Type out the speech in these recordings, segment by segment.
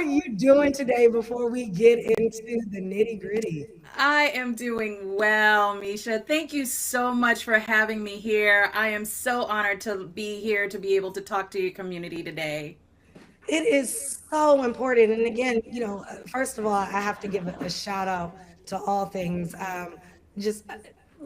are you doing today before we get into the nitty gritty? I am doing well, Misha. Thank you so much for having me here. I am so honored to be here to be able to talk to your community today. It is so important. And again, first of all, I have to give a shout out to all things. Just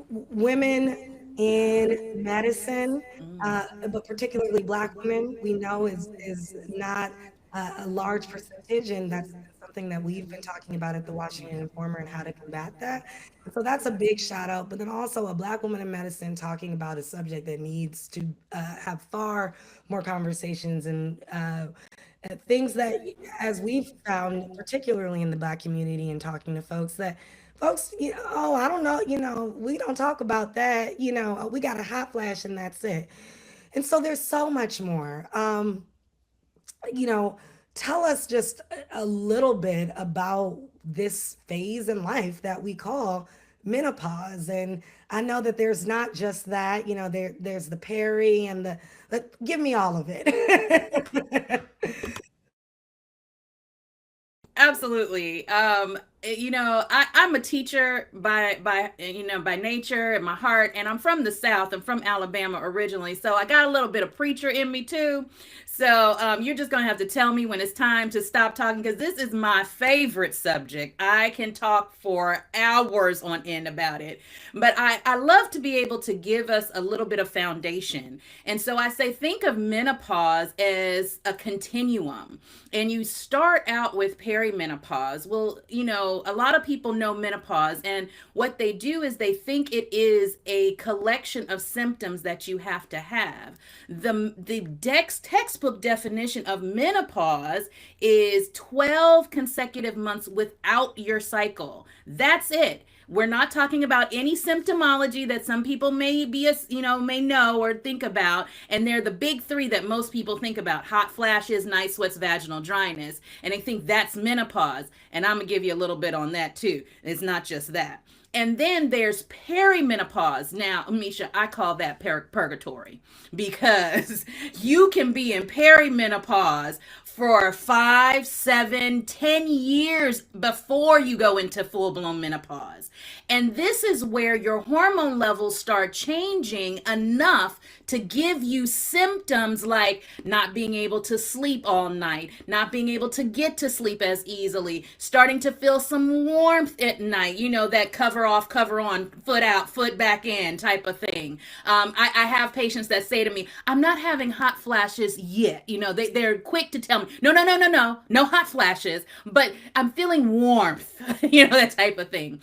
women in medicine, but particularly Black women, we know is not a large percentage, and that's something that we've been talking about at the Washington Informer and how to combat that. And so that's a big shout out. But then also a Black woman in medicine talking about a subject that needs to have far more conversations and things that, as we've found, particularly in the Black community and talking to folks, that folks, oh, I don't know, we don't talk about that, we got a hot flash and that's it. And so there's so much more. You know, tell us just a little bit about this phase in life that we call menopause. And I know that there's not just that, there's the peri and give me all of it. Absolutely. I'm a teacher by nature and my heart, and I'm from the South. I'm from Alabama originally, so I got a little bit of preacher in me too. So you're just gonna have to tell me when it's time to stop talking because this is my favorite subject. I can talk for hours on end about it, but I love to be able to give us a little bit of foundation. And so I say, think of menopause as a continuum, and you start out with perimenopause. Well, a lot of people know menopause, and what they do is they think it is a collection of symptoms that you have to have. The textbook definition of menopause is 12 consecutive months without your cycle. That's it. We're not talking about any symptomology that some people may know or think about, and they're the big three that most people think about: hot flashes, night sweats, vaginal dryness, and they think that's menopause. And I'm gonna give you a little bit on that too. It's not just that. And then there's perimenopause. Now, Misha, I call that purgatory because you can be in perimenopause for 5, 7, 10 years before you go into full blown menopause. And this is where your hormone levels start changing enough to give you symptoms like not being able to sleep all night, not being able to get to sleep as easily, starting to feel some warmth at night, that cover off, cover on, foot out, foot back in type of thing. I have patients that say to me, I'm not having hot flashes yet. They're quick to tell me, no, no, no, no, no, no hot flashes, but I'm feeling warmth, that type of thing.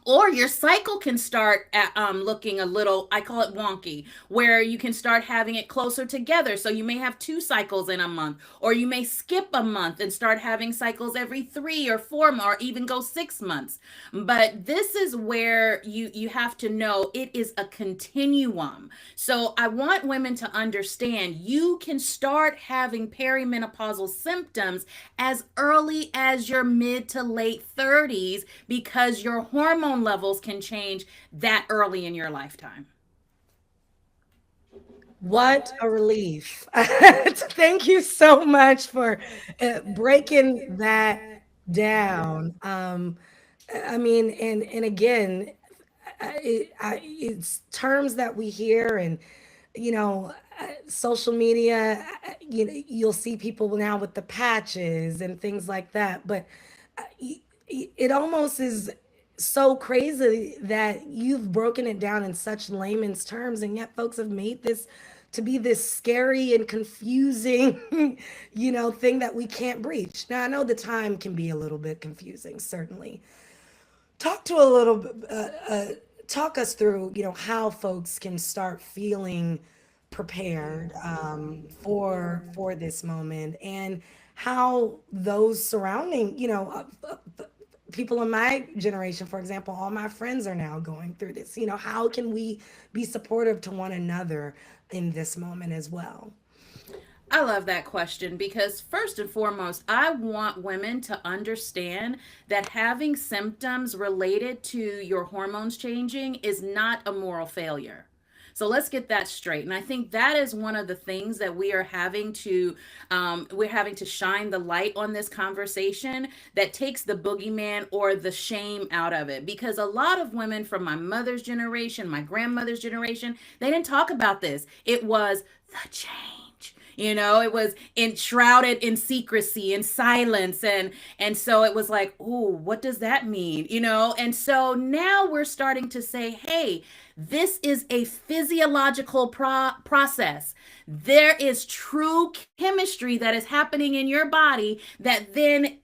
Or your cycle can start looking a little, I call it wonky, where you can start having it closer together. So you may have 2 cycles in a month, or you may skip a month and start having cycles every 3 or 4 months, or even go 6 months. But this is where you have to know it is a continuum. So I want women to understand you can start having perimenopausal symptoms as early as your mid to late 30s because your hormone levels can change that early in your lifetime. What a relief. Thank you so much for breaking that down. I mean, and again, it's terms that we hear, and social media. You'll see people now with the patches and things like that, but it almost is so crazy that you've broken it down in such layman's terms, and yet folks have made this to be this scary and confusing thing that we can't breach. Now I know the time can be a little bit confusing, certainly. Talk to a little bit talk us through how folks can start feeling prepared for this moment, and how those surrounding people in my generation, for example, all my friends are now going through this. How can we be supportive to one another in this moment as well? I love that question because, first and foremost, I want women to understand that having symptoms related to your hormones changing is not a moral failure. So let's get that straight. And I think that is one of the things that we're having to shine the light on this conversation that takes the boogeyman or the shame out of it. Because a lot of women from my mother's generation, my grandmother's generation, they didn't talk about this. It was the change. It was enshrouded in secrecy and silence, and so it was like, "Ooh, what does that mean?" And so now we're starting to say, "Hey, this is a physiological process. There is true chemistry that is happening in your body that then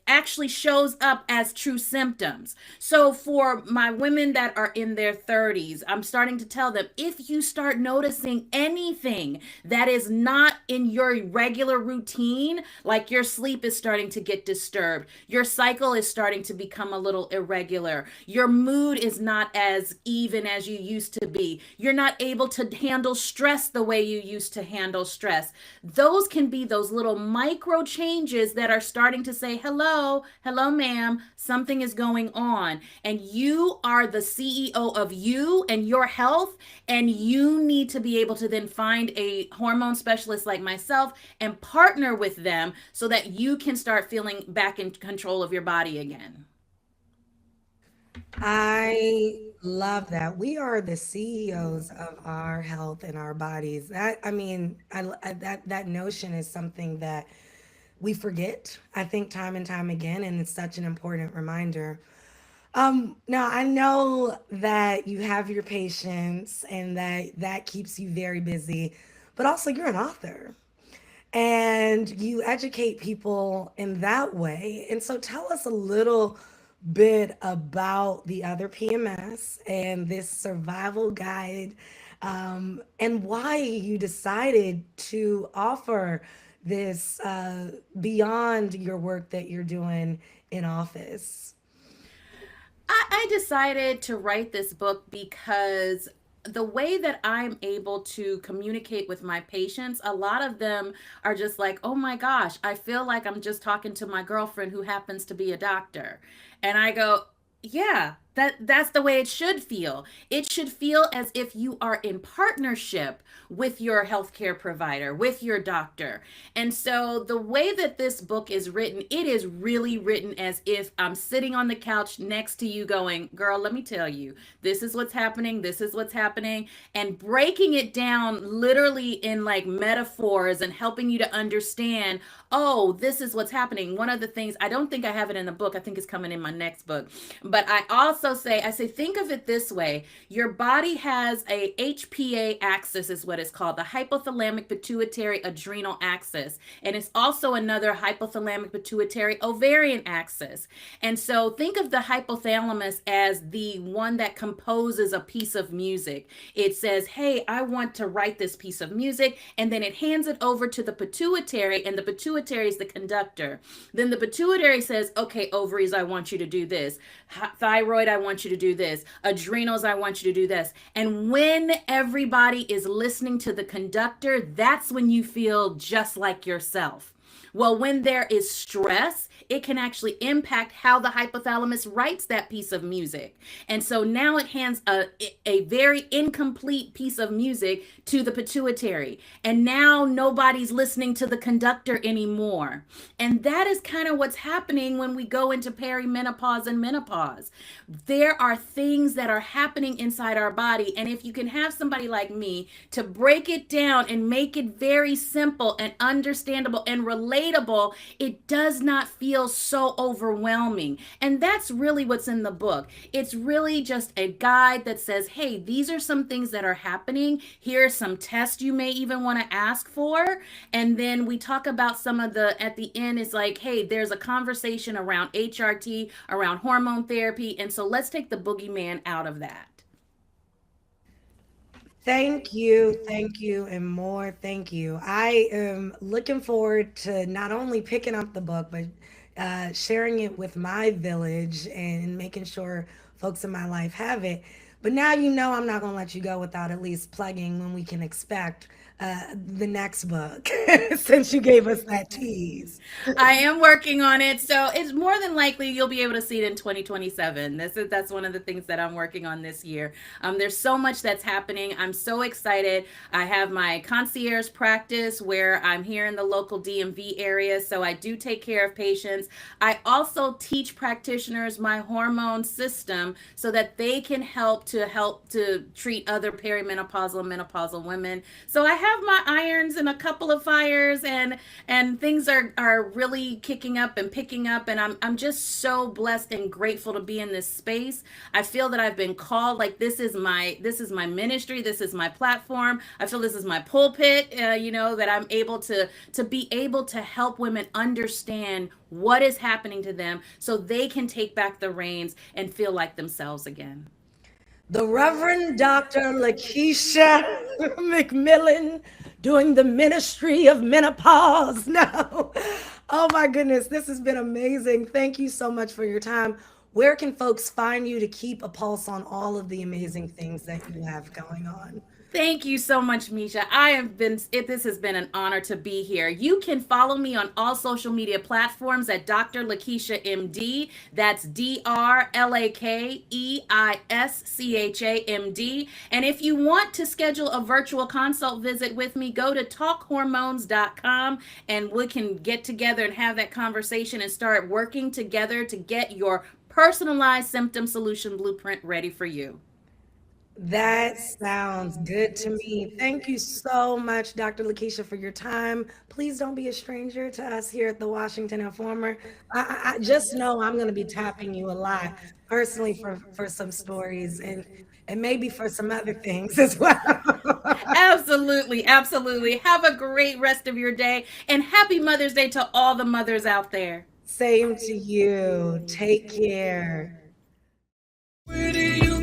actually shows up as true symptoms." So for my women that are in their 30s, I'm starting to tell them, if you start noticing anything that is not in your regular routine, like your sleep is starting to get disturbed, your cycle is starting to become a little irregular, your mood is not as even as you used to be, you're not able to handle stress the way you used to handle stress, those can be those little micro changes that are starting to say, "Hello, hello, ma'am, something is going on." And you are the CEO of you and your health. And you need to be able to then find a hormone specialist like myself and partner with them so that you can start feeling back in control of your body again. I love that. We are the CEOs of our health and our bodies. I mean, that notion is something that we forget, I think, time and time again, and it's such an important reminder. Now I know that you have your patients and that keeps you very busy, but also you're an author and you educate people in that way. And so tell us a little bit about the other PMS and this survival guide, and why you decided to offer this beyond your work that you're doing in office. I decided to write this book because the way that I'm able to communicate with my patients, a lot of them are just like, "Oh my gosh, I feel like I'm just talking to my girlfriend who happens to be a doctor." And I go, "Yeah, that's the way it should feel. It should feel as if you are in partnership with your healthcare provider, with your doctor." And so the way that this book is written, it is really written as if I'm sitting on the couch next to you going, "Girl, let me tell you, this is what's happening, this is what's happening," and breaking it down literally in like metaphors and helping you to understand, "Oh, this is what's happening." One of the things, I don't think I have it in the book, I think it's coming in my next book, but I say, think of it this way. Your body has a HPA axis, is what it's called, the hypothalamic pituitary adrenal axis. And it's also another hypothalamic pituitary ovarian axis. And so think of the hypothalamus as the one that composes a piece of music. It says, "Hey, I want to write this piece of music." And then it hands it over to the pituitary, and the pituitary is the conductor. Then the pituitary says, "Okay, ovaries, I want you to do this. Thyroid, I want you to do this. Adrenals, I want you to do this." And when everybody is listening to the conductor, that's when you feel just like yourself. Well, when there is stress, it can actually impact how the hypothalamus writes that piece of music. And so now it hands a very incomplete piece of music to the pituitary. And now nobody's listening to the conductor anymore. And that is kind of what's happening when we go into perimenopause and menopause. There are things that are happening inside our body. And if you can have somebody like me to break it down and make it very simple and understandable and relatable, it does not feel so overwhelming. And that's really what's in the book. It's really just a guide that says, "Hey, these are some things that are happening. Here are some tests you may even want to ask for." And then we talk about some of at the end, is like, "Hey, there's a conversation around HRT, around hormone therapy." And so let's take the boogeyman out of that. Thank you, and more thank you. I am looking forward to not only picking up the book, but sharing it with my village and making sure folks in my life have it. But now you know I'm not going to let you go without at least plugging when we can expect the next book since you gave us that tease. I am working on it, so it's more than likely you'll be able to see it in 2027. That's one of the things that I'm working on this year. There's so much that's happening. I'm so excited. I have my concierge practice where I'm here in the local DMV area, so I do take care of patients. I also teach practitioners my hormone system so that they can help to treat other perimenopausal and menopausal women. So I have my irons in a couple of fires, and things are really kicking up and picking up, and I'm just so blessed and grateful to be in this space. I feel that I've been called, like this is my ministry, this is my platform. I feel this is my pulpit, that I'm able to be able to help women understand what is happening to them so they can take back the reins and feel like themselves again. The Reverend Dr. LaKeisha McMillan doing the ministry of menopause. No. Oh my goodness, this has been amazing. Thank you so much for your time. Where can folks find you to keep a pulse on all of the amazing things that you have going on? Thank you so much, Misha. I have been this has been an honor to be here. You can follow me on all social media platforms at Dr. LaKeischa MD. That's DrLakeischa MD. And if you want to schedule a virtual consult visit with me, go to talkhormones.com and we can get together and have that conversation and start working together to get your personalized symptom solution blueprint ready for you. That sounds good to me. Thank you so much, Dr. LaKeisha, for your time. Please don't be a stranger to us here at the Washington Informer. I just know I'm going to be tapping you a lot personally for some stories and maybe for some other things as well. Absolutely, absolutely. Have a great rest of your day and happy Mother's Day to all the mothers out there. Same to you. Take care. Where do you